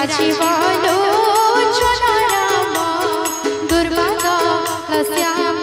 राजीवलो चोनराम दुर्वाद श्याम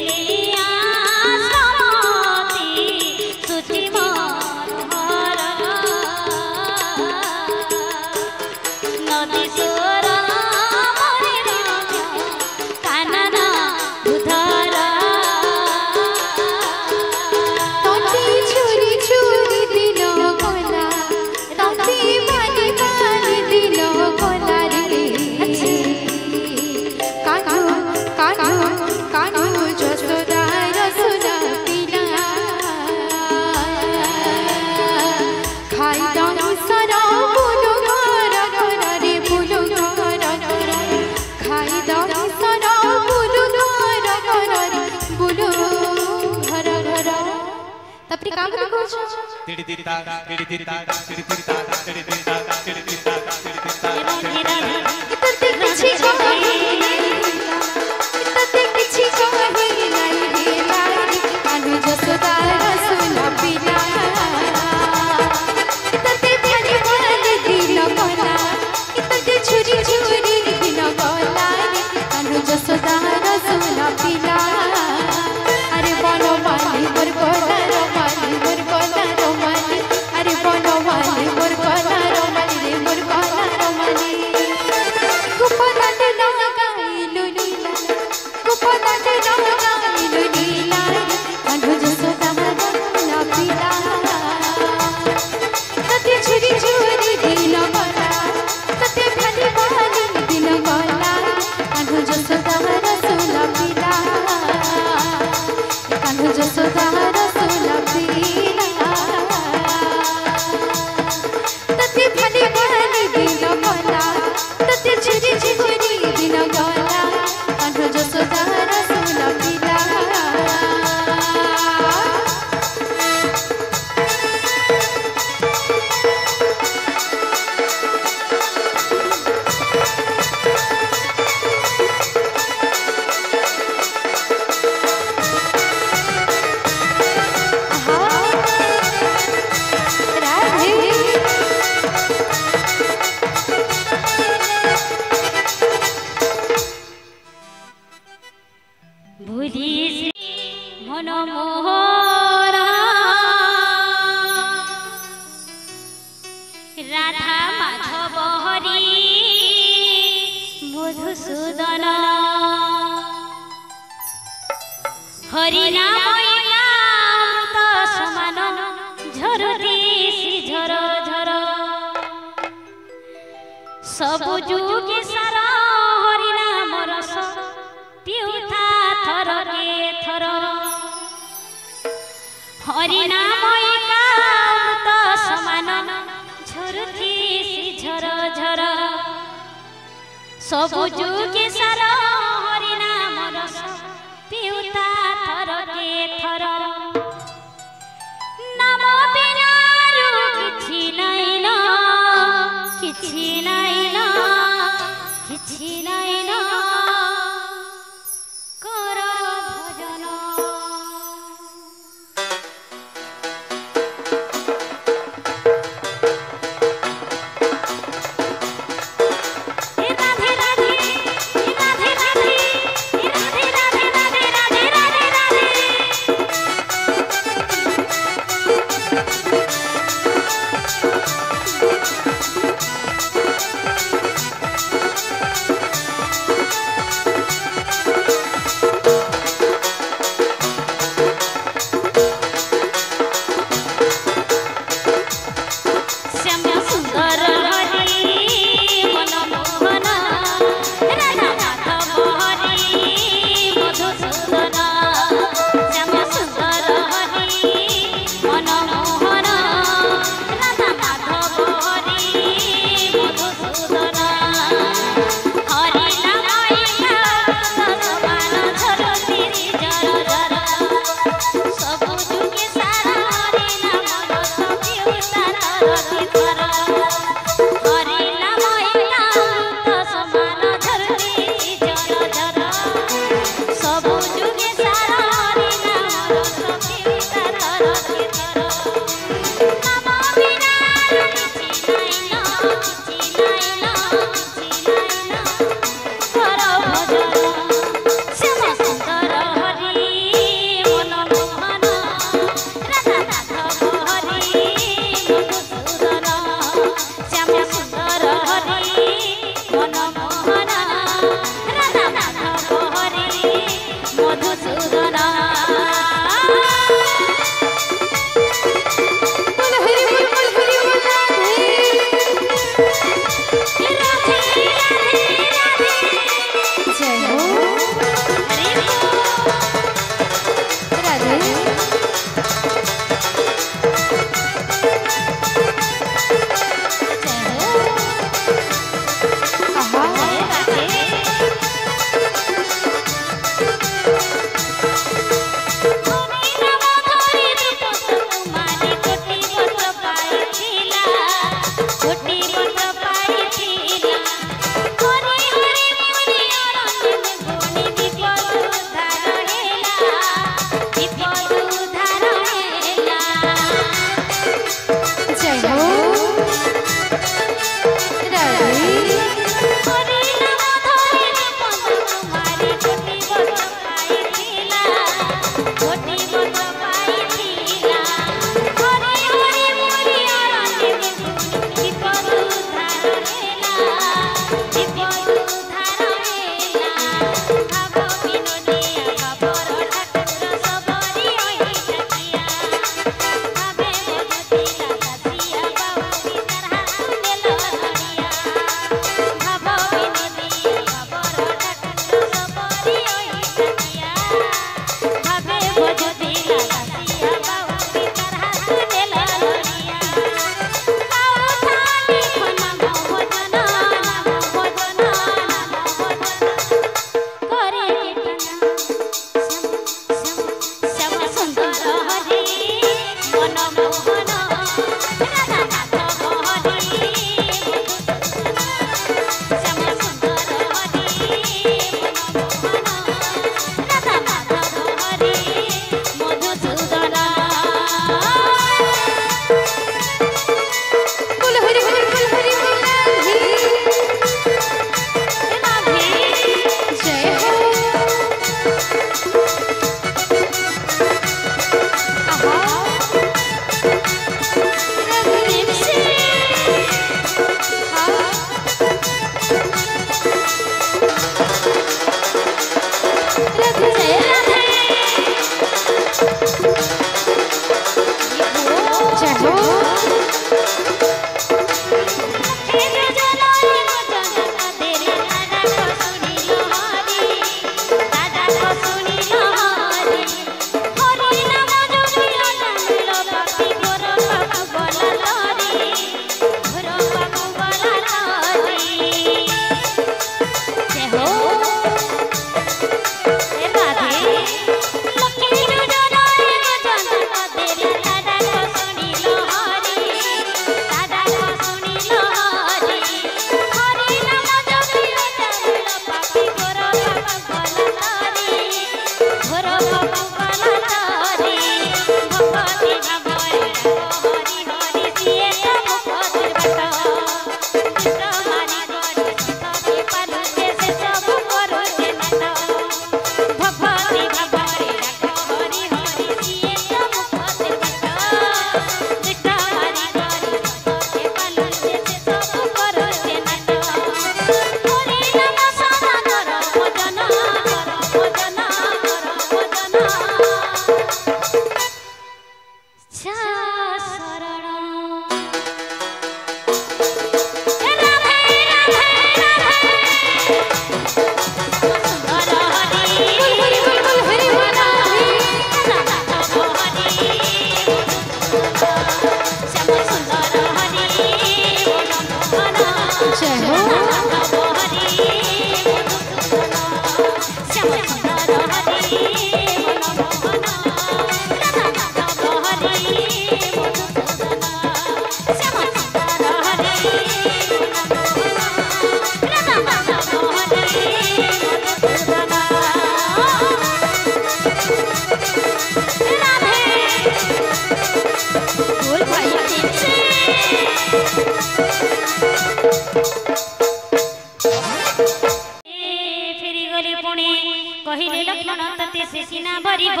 कहिले लक्षण तते से सीना भरिब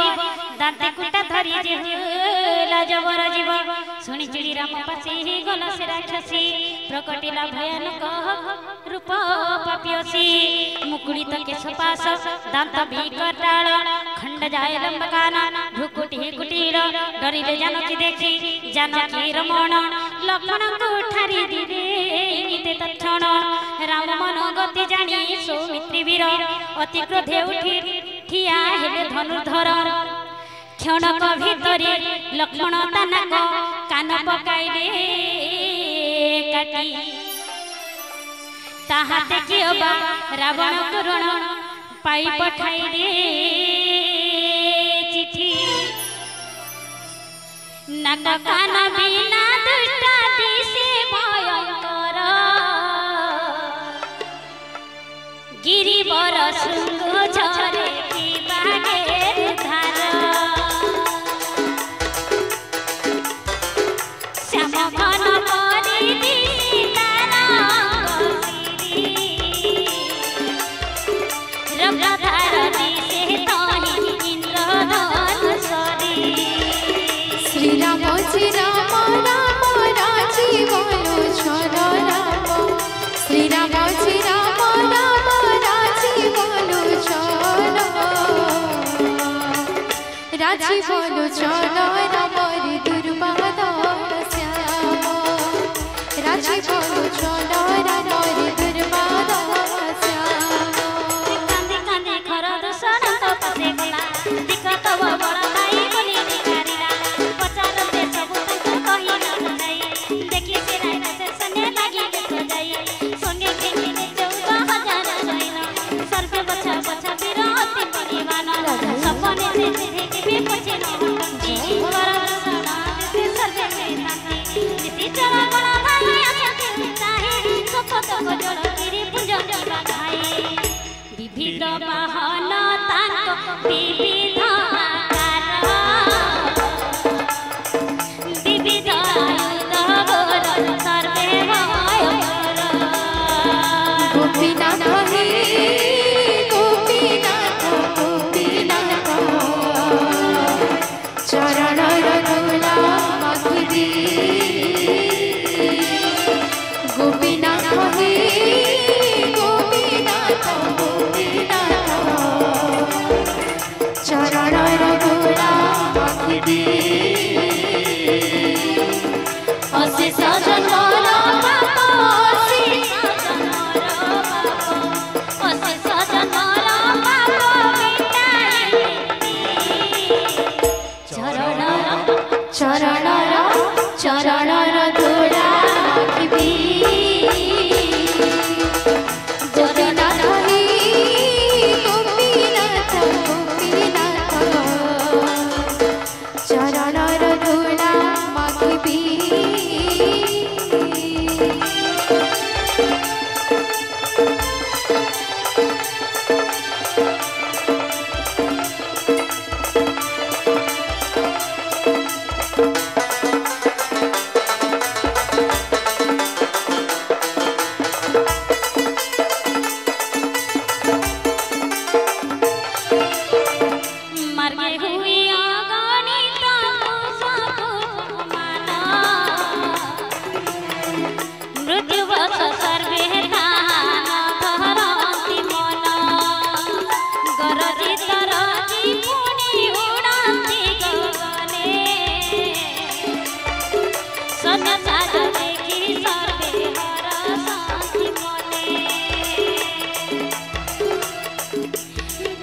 दांते कुटा धरी जे लाजवर जीव सुनी चिड़ी राम पासे गल से राक्षसी प्रकटिला भयानक रूप बसी मुकुड़ित केश पास दांत विकटाल खंड जाए लंब कान भ्रुकुटी कुटीर डरिले जानकी देखी जानकी रमण लक्ष्मण को ठारी दिले निते तत्क्षण राम मन गति जानी सौमित्री वीर अति क्रोधे उठी ठिया हेले धनुर्धर क्षणक भितरे लक्ष्मण तानाक कान पकाइले काटी ताहा देखिबा रावण करुण पाई पठाइले चिठी नाक कान बिना दुष्टा दिसे भयंकर गिरिवर शृंग झरे बागेर धार श्याम घन परि दिसी रब्रधार दिसे तहि इंद्रधनुषरी श्री राम राम राजीवन छर राम श्री राम राम राजीवन छर राजीवन छर रामरी दुर्बाद श्याम राजीवन छर रामरी दुर्बाद श्याम कांदी कांदी खर दूषण तो पसे गला दिक्कत बड़ भाई बोली निकारिला पचारते सबु तक कहि न जाई देखि से राय से सने लागी देखो जाई संगे खेली 14,000 सैन सर्वे बछा बछा वीर अति परिवान सपने से देखि भी पछे न हटती खर दूषण से सर्वे में ताती नीति चला बड़ भाई आछा चाहे सपत बजड़ गिरी पुंज जीवा भाई विविध वाहन तांक विविध आकार विविध आयुध गोर सर्वे भयंकर गोपीनाथ हे गोपीनाथ गोपीनाथ चरण रघुला मखिदी गोपीनाथ हे गोपीनाथ गोपीनाथ चरण रघुला मखिदी अशेष जन्मर पाप अशेष जन्मर पाप मिटाई चरण रघुला मखिदी गोपीनाथ हे गोपीनाथ गोपीनाथ चरण रघुला मखिदी मार्गे हुई अगणित सब मान मृत्युवश सर्वे दान धरन्ति मन गरजित रजि पुनि उडन्ति गगने संसार देखि सर्वे हरसन्ति मने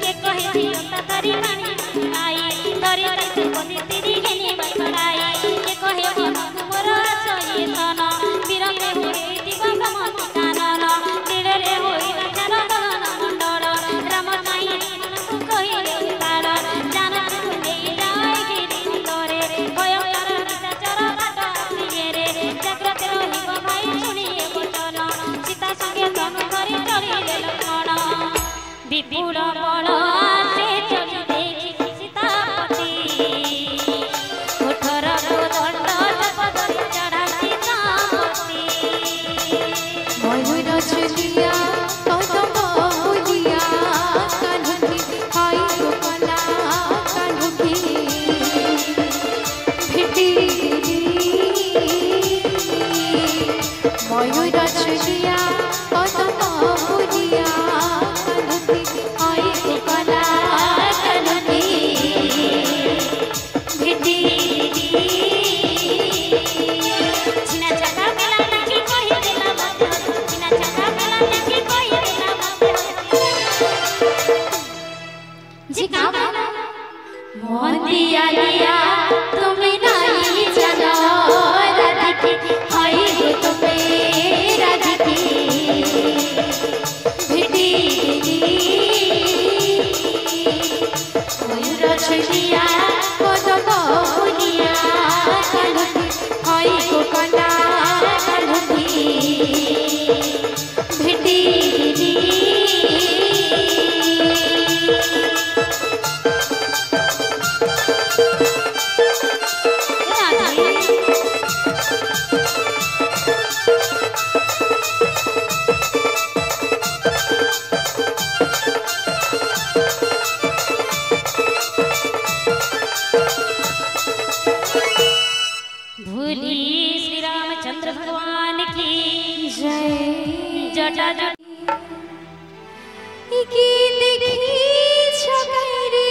के कहि तरी मानी आई तरी तरी कोति तिरी गेनी बछड़ाई के कहे मोर सही सन बिरंगे होई दिगंग मति कानन तिरे होई चरण मंडल राम साई कहिले तार जानकी कुले जाय गिरी तोरे भयंकर निशाचर बाट रे जाग्रत रहिब भाई सुनिए वचन सीता संगे धनु धरि चलिले लक्ष्मण विपुल बल आसे चली देखी सीतापति कोठर दंड जपदरी चढ़ाती तामती मयूर चलिया कदम बोलिया कान्हुकी हाय गोपला कान्हुकी भेटी मयूर चलिया कदम बोलिया কি দেখিছ কাইরে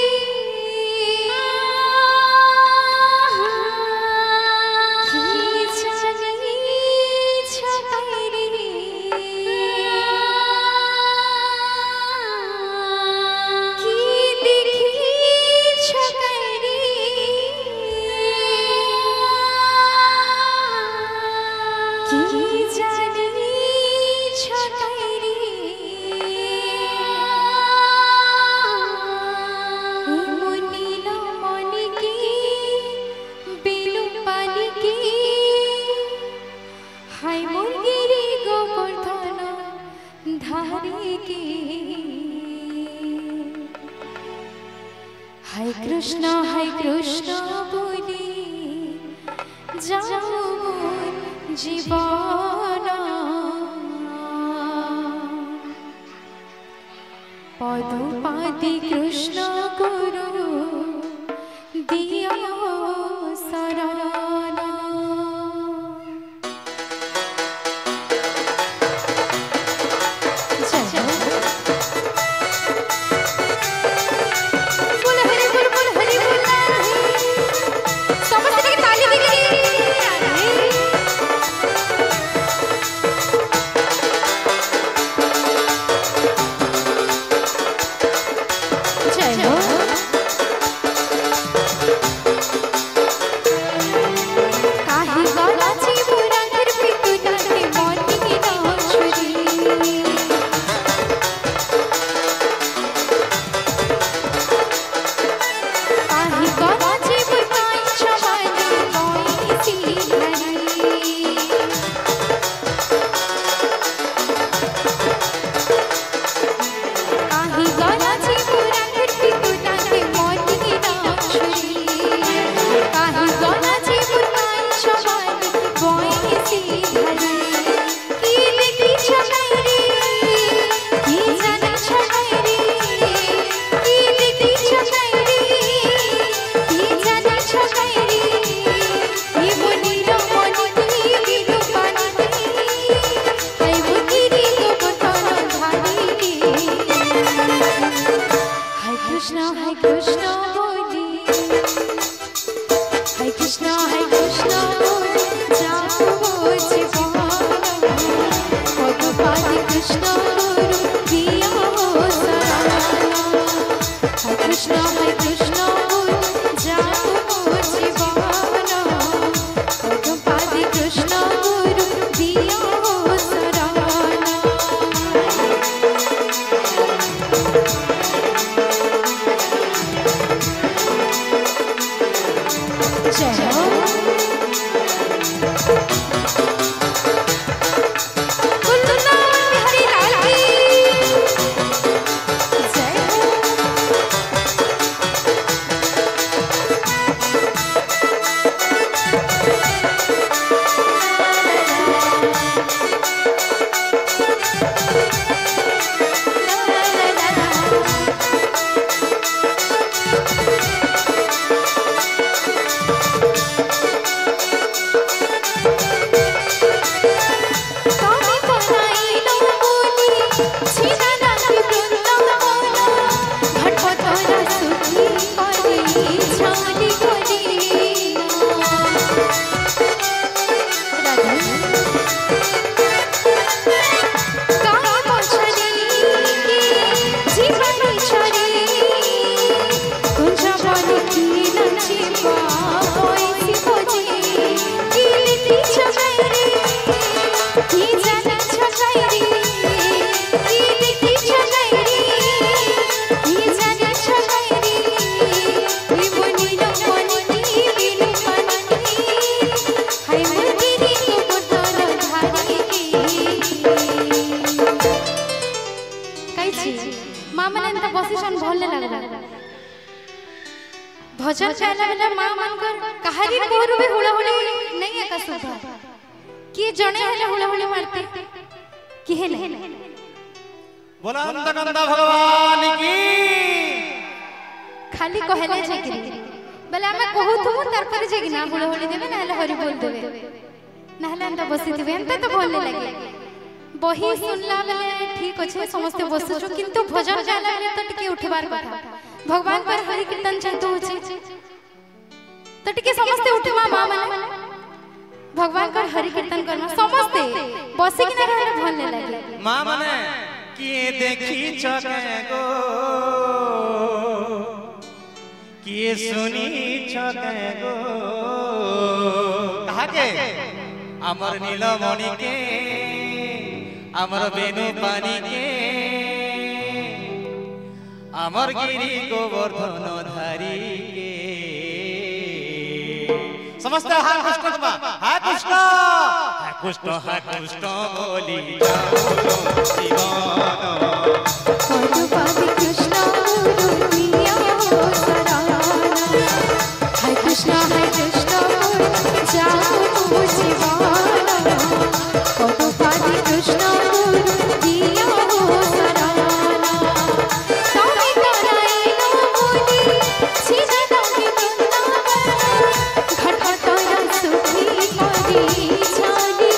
हाय कृष्ण बोली जाओ जीवन पदुपादि कृष्ण गुरु दिया शरण भजन गाइला बेला मां मानकर कहारी मोर भी हुला हुली नहीं आका सुधा कि जणे हेले हुला हुली मारते कि हेले बोला अंतकंदा भगवान की खाली कहले जे कि बेले हम कहू तुम तार पर जे कि ना हुला हुली देबे ना हेले हरि बोल देबे ना हेले अंत बसी देबे अंत तो बोलने लगे बही सुनला बेले ठीक अच्छे समस्ते बसुछु किंतु भजन गाला बेले तो टिके उठबार कथा भगवान पर हरि कीर्तन चलतो होचे तो टिके समस्ते उठमा मां माने भगवान कर हरि कीर्तन करमा समस्ते बसी कि ना रहले भल लागे मां माने किए देखी छके गो किए सुनी छके गो कहा के अमर नीलमणि के अमर बेनु पानी के अमर गिरी गोवर्धन धारी के समस्त हा कृष्ण हा कृष्ण हा कृष्ण हा कृष्ण बोली जाओ जीवन पदुपादि कृष्ण गुरुनिया हो सराना हाय कृष्ण जाओ जीवाना पदुपादि कृष्ण गुरुनिया हो सराना ताई तनाई नो बोली सीधा ताई बंदा घटघटा सुखी करी छाली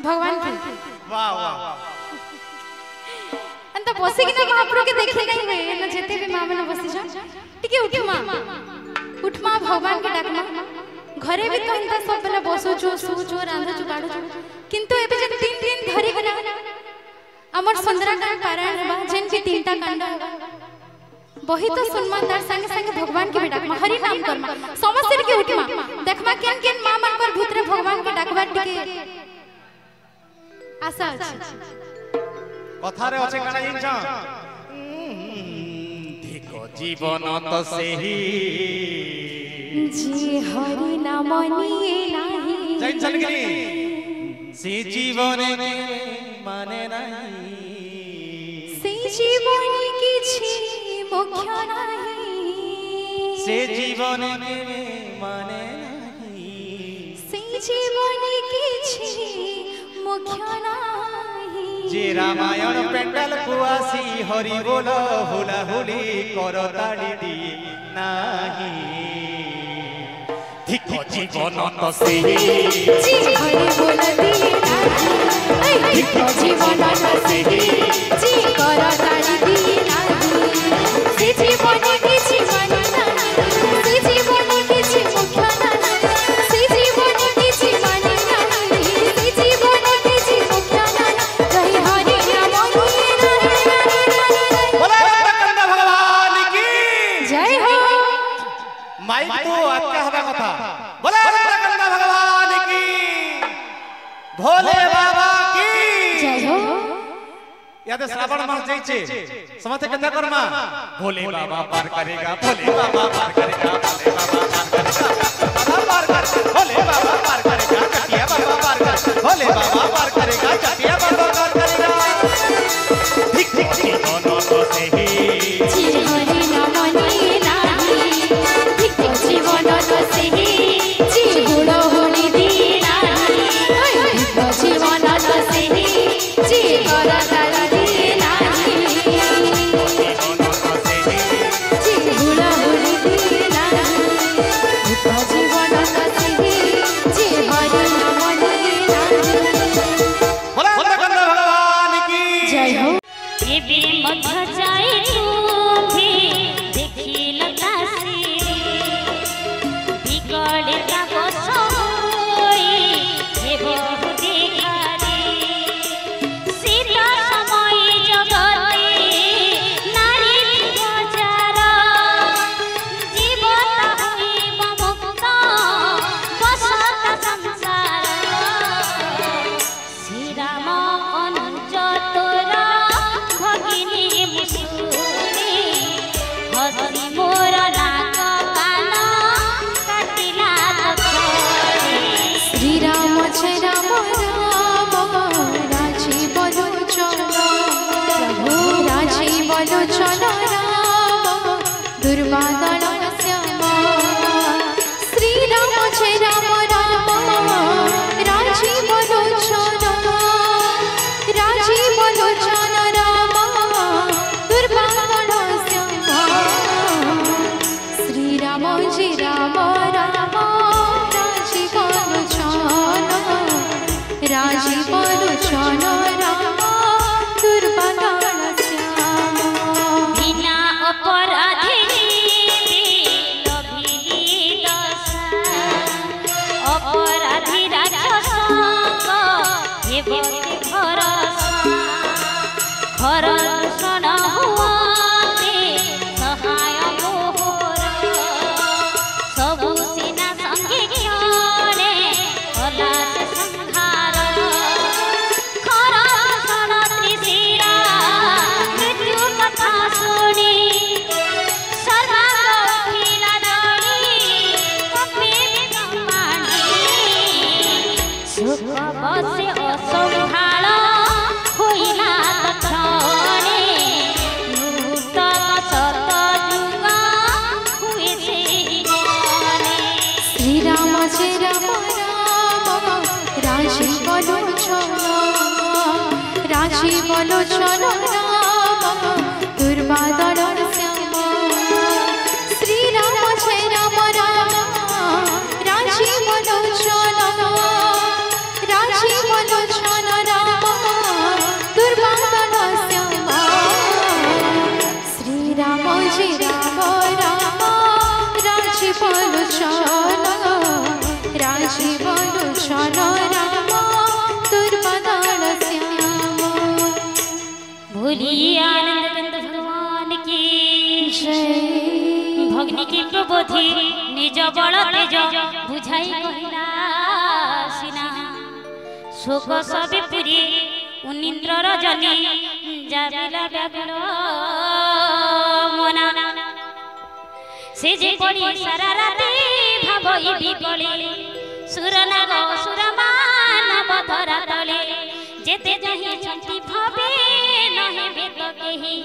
भगवान की वाह वाह अंत बसी कि ना महाप्रभु के देखे नहीं हुए ना जेते भी मां बना बसी जा टिके उठ मां भगवान के डाकमा घरे भी तो अंत सब बेला बसो जो रांधो जो काढो किंतु एबे जे 3 दिन धरि गना हमर सुंदरकांड पारायण बा जेन की 3टा कांड बही तो सुनमा तार संगे संगे भगवान के भी डाकमा हरि नाम करमा समस्त के उठमा देखमा केन केन मां मन कर भीतर भगवान के डाकबा टिके आशा कथारे अछि काना जिंचा देखो जीवन तो सेही जी हरि नाम निये नाही जैन चलगिरी से जीवन के माने नहीं से जीवन किछि मुख्य नाही से जीवन के माने नहीं से जीवन किछि मुख्य नाही जे रामायण पेंडल कुआसी हरि बोल हुला हुली कर ताड़ी दिए नाही ठीक जीवन तो से जी हरि बोल दिए नाही ठीक जीवन तो से जी कर ताड़ी दिए नाही से जीवन किछि माने नाही से जीवन किछि मुख्य नाही से जीवन किछि माने नाही से जीवन किछि मुख्य नाही कहि हरि नाम निये बोला कंद भगवान की जय हो माइक तो आज्ञा हवा कथा बोला कंद भगवान की भोले बाबा की जय हो याद श्रावण मास जाइछे समते केंदा करमा भोले बाबा पार करेगा भोले बाबा पार करेगा भोले बाबा पार करेगा चटिया बाबा पार करेगा भोले बाबा पार करेगा चटिया बाबा पार करेगा ठीक ठीक ठीक दोनों तो से ही जी हरि नाम निये नाही ठीक जीवन तो से ही जी गुण होली दिए नाही ठीक जीवन तो से ही जी कर ताड़ी दिए नाही दोनों तो से ही जी गुण होली दिए नाही ठीक जीवन तो से ही जी हरि नाम निये नाही बोला कंद भगवान की जय हो ये भी मध्य जाए दुर्वादल श्याम श्री राम जय राम राम राजीव लोचन राम दुर्वादल श्याम श्री राम जय राम राम राजीव लोचन राम दुर्वादल श्याम बिना अपराधी अपराधी राक्षस घर दूषण हुआते सहाय मोहर सबु सेना संगे क्षणे कला से संहार घर दूषण त्रिशिरा मृत्यु कथा शुणी सर्वांगीला दली कपे सुख बसे असंभाळ होइला तक्षणे नूतन शत जुग हुए से मने श्री राम जय राम राम राजीव लोचन राम दुर्वादल श्याम श्री राम जय राम राम राजीव लोचन राम दुर्वादल श्याम श्री राम जय राम राम राजीव लोचन राम दुर्वादल श्याम भोली आनंद बिंदु भगवान की जय भग्नि की प्रबोधि निज बल तेज बुझाई कहिला सिना शोक सबे पुरी उनिंद्र रजनी जाबिला व्याकुल मना से जे पड़ी सारा राति भाबई बिकले सुरनाग सुरमान बधरा तले जेते जही छंती भाबे नहे बेत केही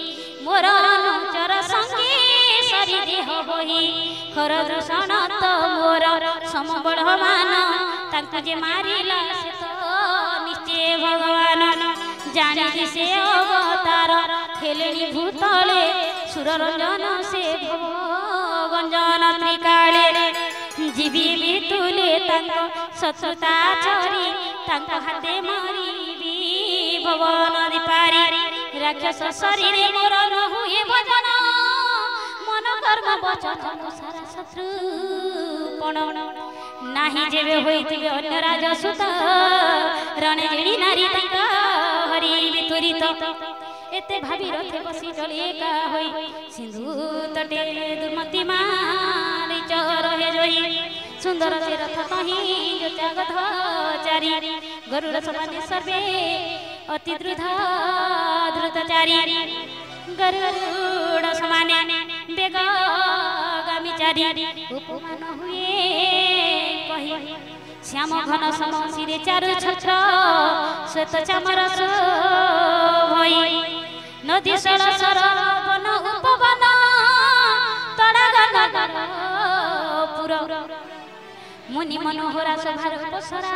मोर अनुचर संगे सरी देह बही खर दूषण तो मोर समबल मान तांको जे मारिला से तो निश्चय भगवान जानी से अवतार खेलेनी भूतले सुररंजन से भवगंजन त्रिकाले जीवी भी तुले तांको शत्रुता चरी तांको हाथे मरिबी भवन दीपारी राक्षस शरीर मोर न हुए भजन मन कर्म वचन सारा शत्रु पण नाही जेबे होइतिबे अन्य राजसुत रणे जेडी नारी तांका हरिबे त्वरित एते भाबी रथे बसी चले एका होई सिंधु तटे दुर्मति मारी चर हे जोई सुंदर से रथ कहीं जो जगत चारी गरुड़ समान सर्वे अति द्रुतचारी गरुड़ समान बेग गामी चारी उपमान हुए कही श्याम घन सम सिरे चारु छत्र श्वेत चामर भई नदी सर सर वन उपवन तड़ागन पुर मुनि मनोहरा सभार उपसरा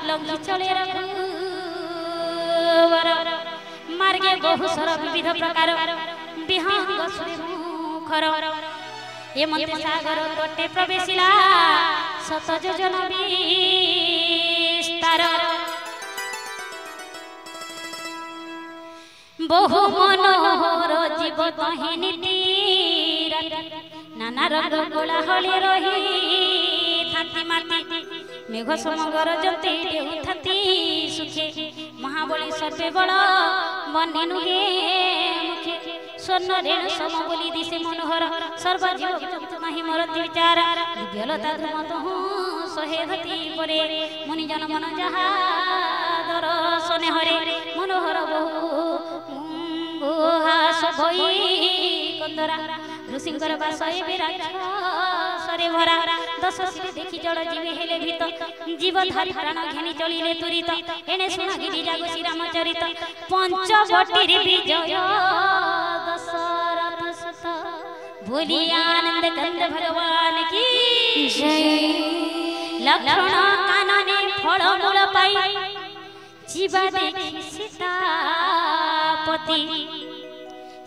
लंघी चले रघुवर मार्गे बहुसर विविध प्रकार विहंग मुखर हेमंत सागर तटे प्रवेशिला शत योजन विस्तार बहु मनोहर जीव तहिनी नाना रंग कोलाहली रही थाती माती मेघ समगर जते उठाती सुखे महाबली सर्वे बल बने नुहे मुखे स्वर्ण रेण सम बोली दिशे मनोहर सर्वजीव नहीं मरती विचार दिव्यलता धूमत हूँ सहे धती परे मुनि जन मन जहा दर्शने हरे मनोहर बहु हास भई कंदरा ऋषिंकर बास एबे राक्षसरे भरा दश श्री देखि जड़ जीवे हेले भीत जीव धारी प्राण घेनी चलिले तुरित एने सुना गिरी जागो श्री रामचरित पंचवटी विजय दशरथ सुत बोली आनंद कंद भगवान की जय लक्ष्मण कानने फल मूल पाई जीवा देखी सीतापति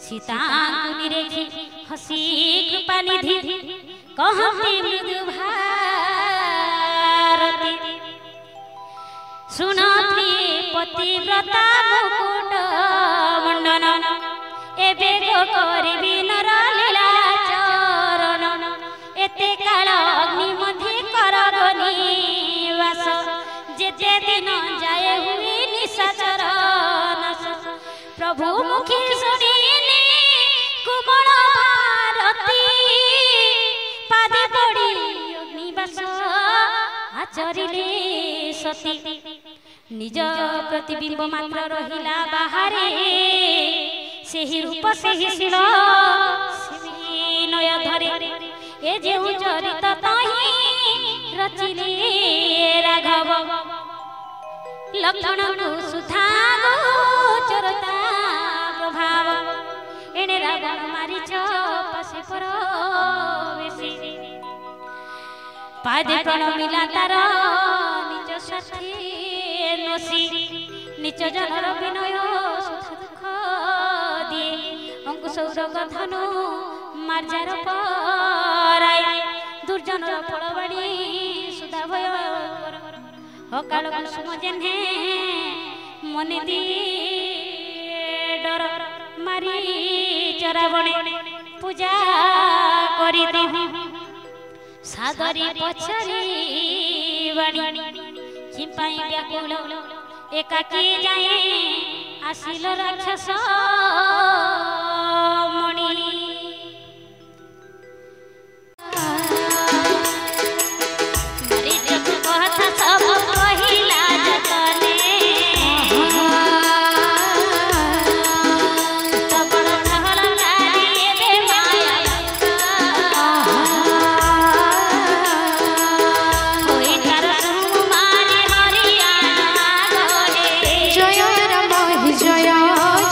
सीता निरेखी हसी कृपा निधि कहती मृदु भारती सुनती पतिव्रता मुकुट मंडन एबे गो करिबी नर लीला चरण एते काल अग्नि मध्ये करगनि वास जेते दिन जाए हुई निशाचर नाश प्रभु मुखी सुनिनी कुमल भारती पादे पड़ी अग्निवास आचरिले सती निज प्रतिबिंब मात्र रहिला बाहरे सेही रूप सेही शील नय धरे ए जेउ चरित ताही रचिले राघव लक्ष्मण को सुधा गोचरता प्रभाव एने रावण मारिच पासे पर बेसी पादे प्रण मिला तार निज साथी नसी निज जनर विनय सुख दुख दिए अंकुश उरग धनु मार्जार पराय दुर्जनर फलबाड़ी सुधा भय अकाल कुसुम जेन्हे मने दी डर मारी चरावणे पूजा करी दहु सागरी पछरी बाणी चिंपाई व्याकुल एकाकी जाए आसिल राक्षस मणि सब कहिला जतने सबड़ ढहल कारी दे माया होई तार सुमारी हरियाणा गले जय राम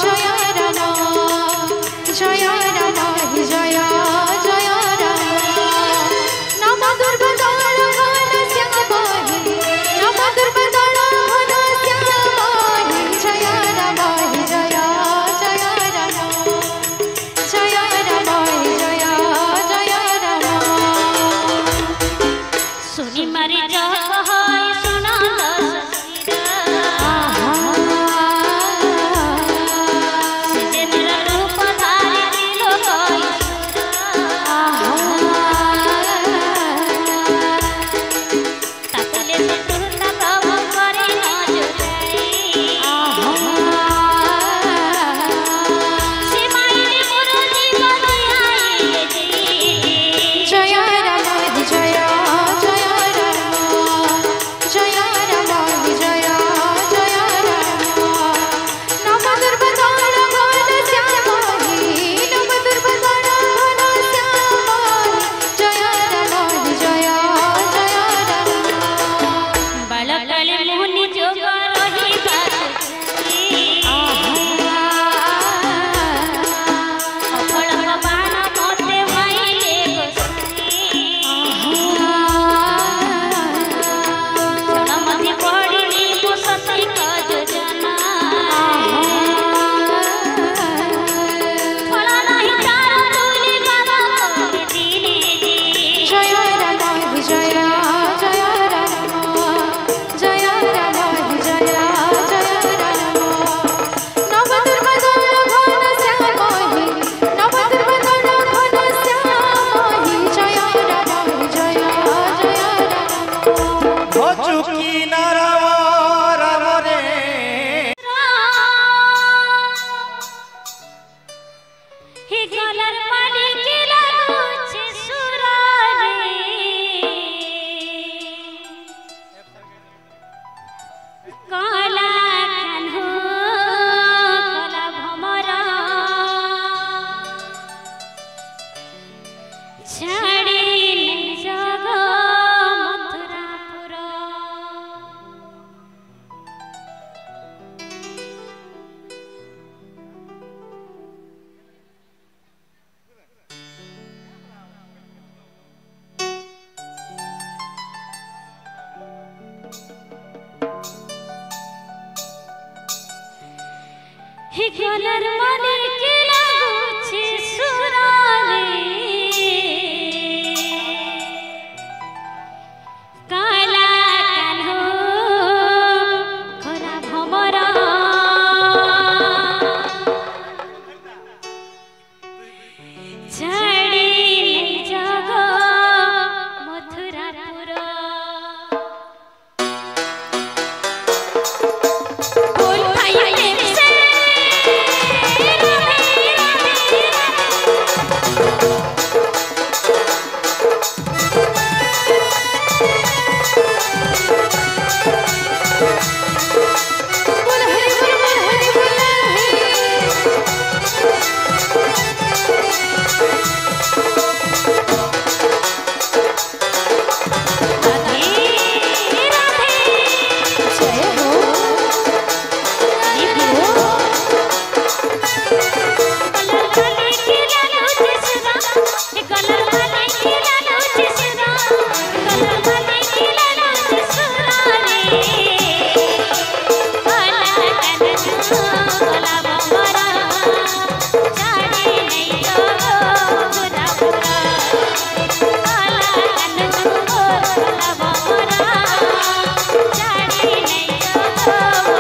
जय जय राम जय राम जय जय राम नम दुर्बदल घन श्याम नम दुर्बदल घन श्याम जय राम जय जय राम जय राम जय जय राम सुनी मारी जह होई सुनल ससीदा से मेरा रूप धारी दिलो कोई तातले शत्रुता प्रभु करे न जुटाई से माइले मोर जीवन आइले जी जय राम जय जय राम जय राम जय जय राम नम दुर्बदल घन श्याम नम दुर्बदल घन श्याम जय राम जय जय राम बालकाले मुनि जोग रही बासुरी अफल बाण मते माइले गोसाई क्षण मध्ये पड़िली मो सती योजना फल नाही तार तुली बाबा कहि दिने जी जय राम जय जय राम जय राम जय जय राम नव दुर्बदल घन श्याम नव दुर्बदल घन श्याम जय राम जय जय राम हो चुकी ना राम राम रे ही गलर पानी के लागुचे सुरारे काला कान्हो काला भमरा छाड़ी जग मथुरापुर कलर माने के लागुछे सुरारे काला कान्हो खोरा भमरा छाड़ी नहीं जागो मथुरापुर बोल भाई प्रेम से बोल हरि बोल हरि बोल राधे राधे जय हो कलर वाले के लालू जसरा कलर वाले के लालू जसरा कलर वाले के लालू जसरा रे काला काला भमरा छाड़ी नहीं जागो मथुरापुर काला काला भमरा छाड़ी नहीं जागो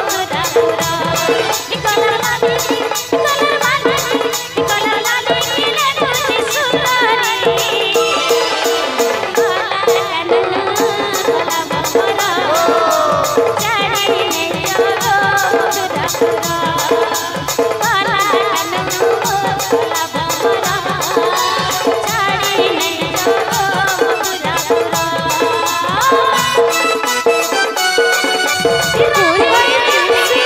मथुरापुर कलर वाले के लालू जसरा रे काला भमरा छाड़ी नहीं जागो मथुरापुर काला भमरा छाड़ी नहीं जागो मथुरापुर बोल भाई प्रेम से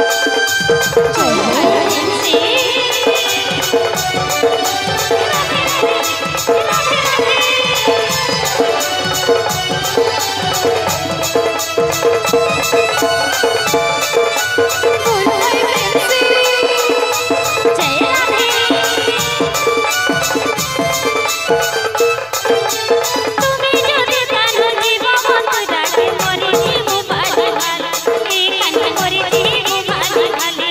बोल भाई प्रेम से जय राधे তুমি যদি কানো জীব মথুরাকে মরি জীব ভালো ভালো এই কানে মরি জীব ভালো ভালো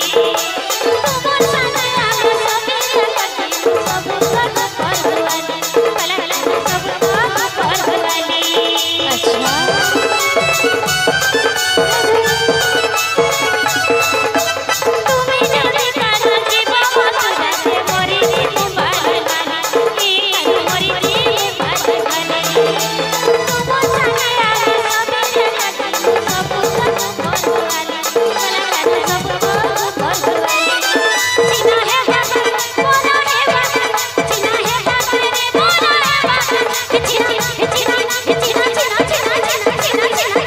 তোমার সাথে আমি সবে জগতে সব কত করবালি কালা কালা সব কত করবালি अच्छा তুমি যদি কানো জীব মথুরাকে মরি জীব ভালো ভালো এই কানে মরি জীব ভালো ভালো তোমার সাথে আমি সবে জগতে সব কত করবালি কালা কালা সব কত করবালি চিনা হে বাবা মোরা হে বাবা চিনা হে বাবা রে মোরা হে বাবা চিনা চিনা চিনা চিনা চিনা চিনা চিনা চিনা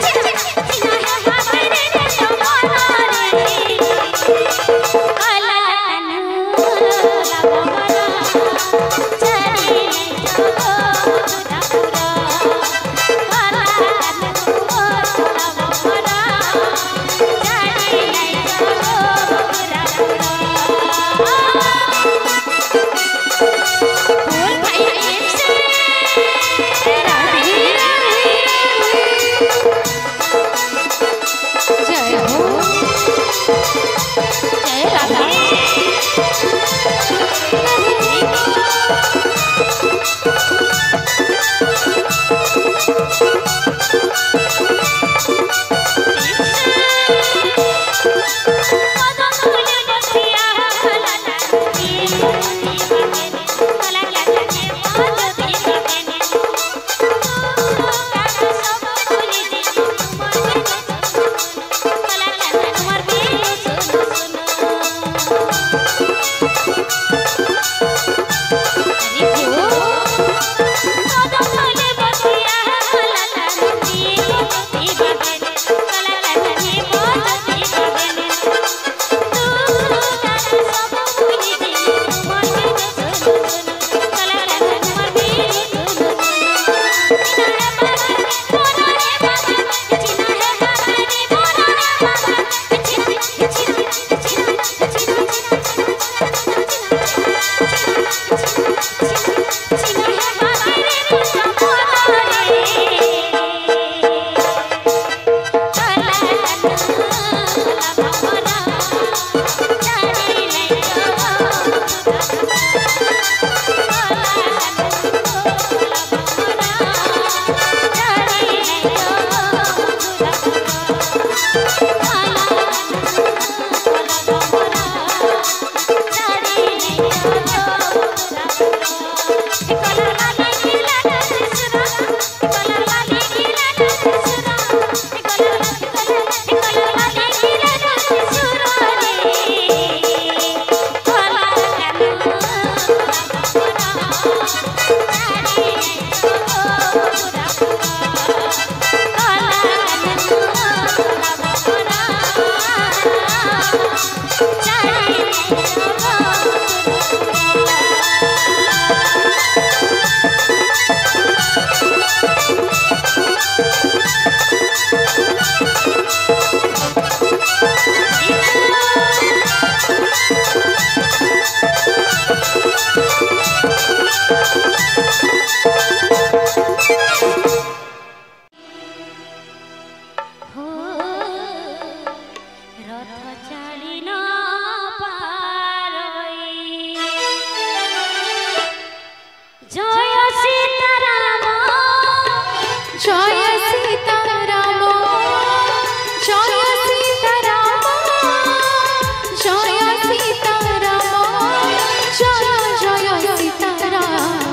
চিনা হে বাবা রে রে মোরা রে কালা কানু লা ভমরা ছাড়ি नहीं जागो मथुरापुर काला कानू ला भमरा छाड़ी नहीं जागो मथुरापुर बोल भाई प्रेम से राधे राधे जय हो जय राधा कदम फूले बसिया लाला ये मोती बगने काला काला ने मोती बगने काका सब फूले जी तुमर काला काला तुमर भी सुनो सुनो अरे हो कदम फूले बसिया लाला ये मोती बगने काला काला ने मोती बगने काका सब फूले जी तुमर भी सुनो सुनो काला काला तुमर भी सुनो सुनो चिना है बाबा मोरा है बाबा चिना है बाबा रे मोरा है बाबा चिना चिना चिना चिना चिना जय सीताराम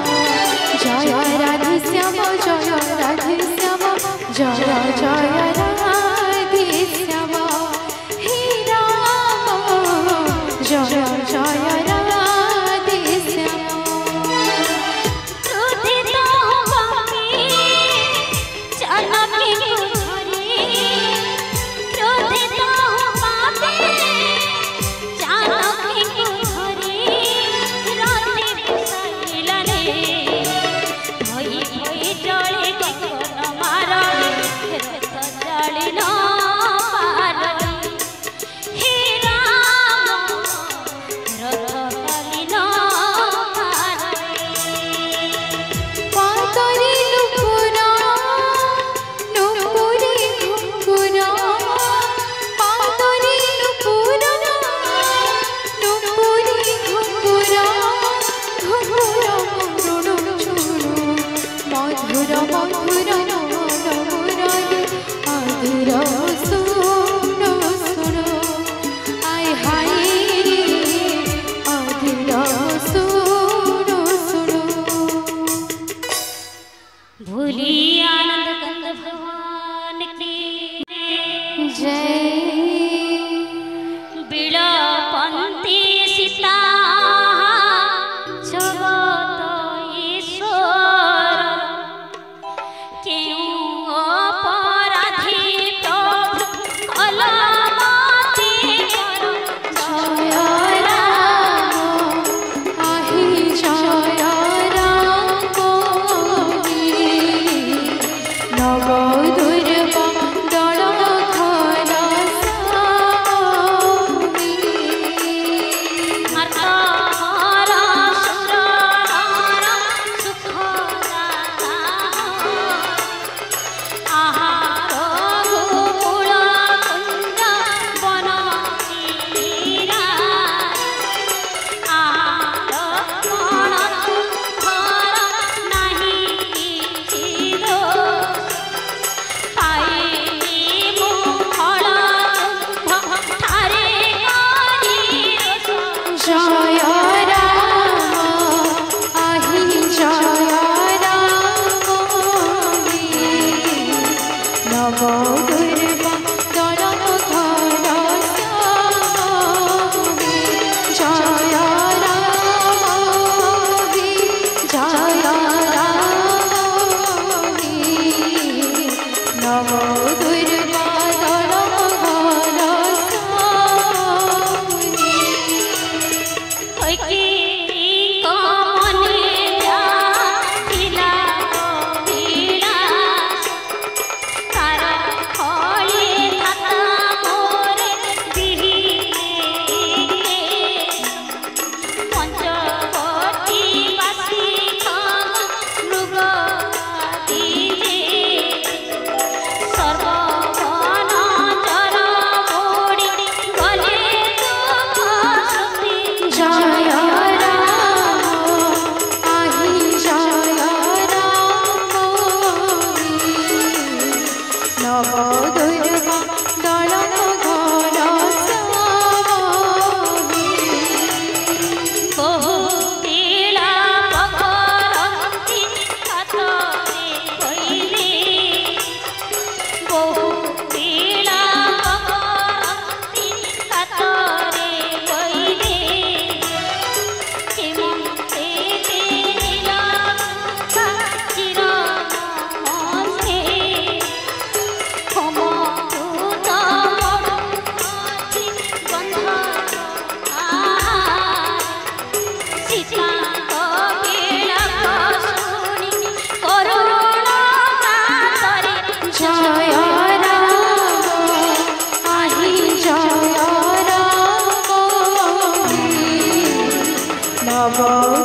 नव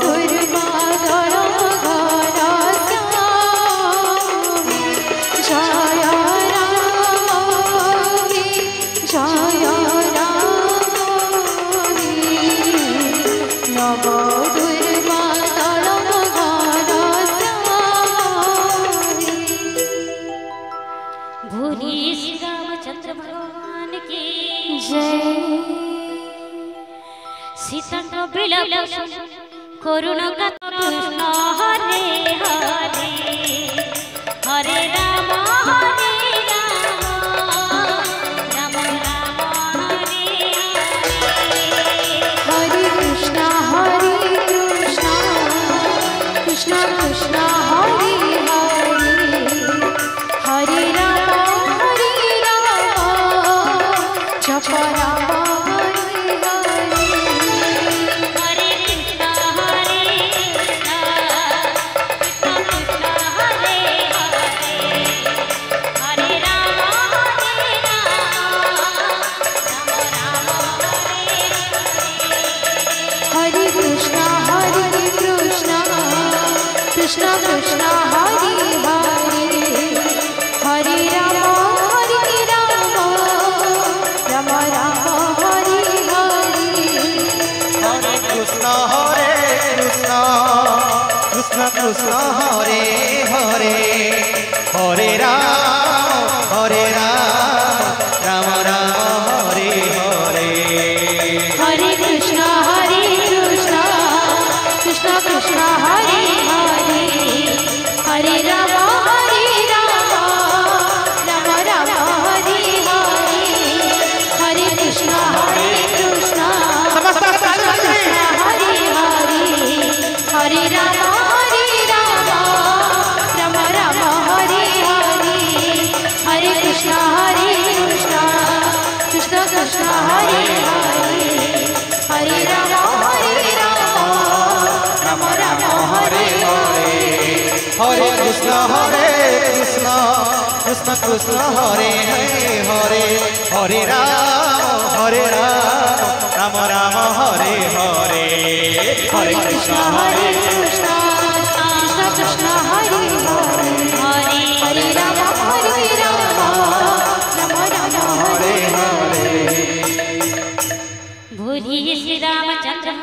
दुर्गा दल घर श्यामी जय रामी जय रामी नव दुर्गा दल घर श्यामी। भूरी श्री रामचंद्र भगवान की जय सीता को बिलप करुण कृष्ण हरे हरे हरे राम राम राम हरे हरे कृष्ण कृष्ण कृष्ण हरे हरे हरे राम जप राम कृष्ण कृष्ण हरे हरे हरे राम राम राम हरे हरे हरे कृष्ण कृष्ण कृष्ण हरे हरे हरे राम राम राम हरे हरे हरे कृष्ण कृष्ण कृष्ण हरे हरे हरे राम राम राम हरे हरे हरे कृष्ण कृष्ण हरे हरे हरे राम राम राम हरे हरे हरे कृष्ण कृष्ण कृष्ण हरे हरे हरे राम राम राम हरे हरे हरे कृष्ण कृष्ण कृष्ण हरे हरे हरे राम राम राम हरे हरे हरे कृष्ण कृष्ण कृष्ण हरे हरे हरे राम राम राम हरे हरे भूरी श्री रामचंद्र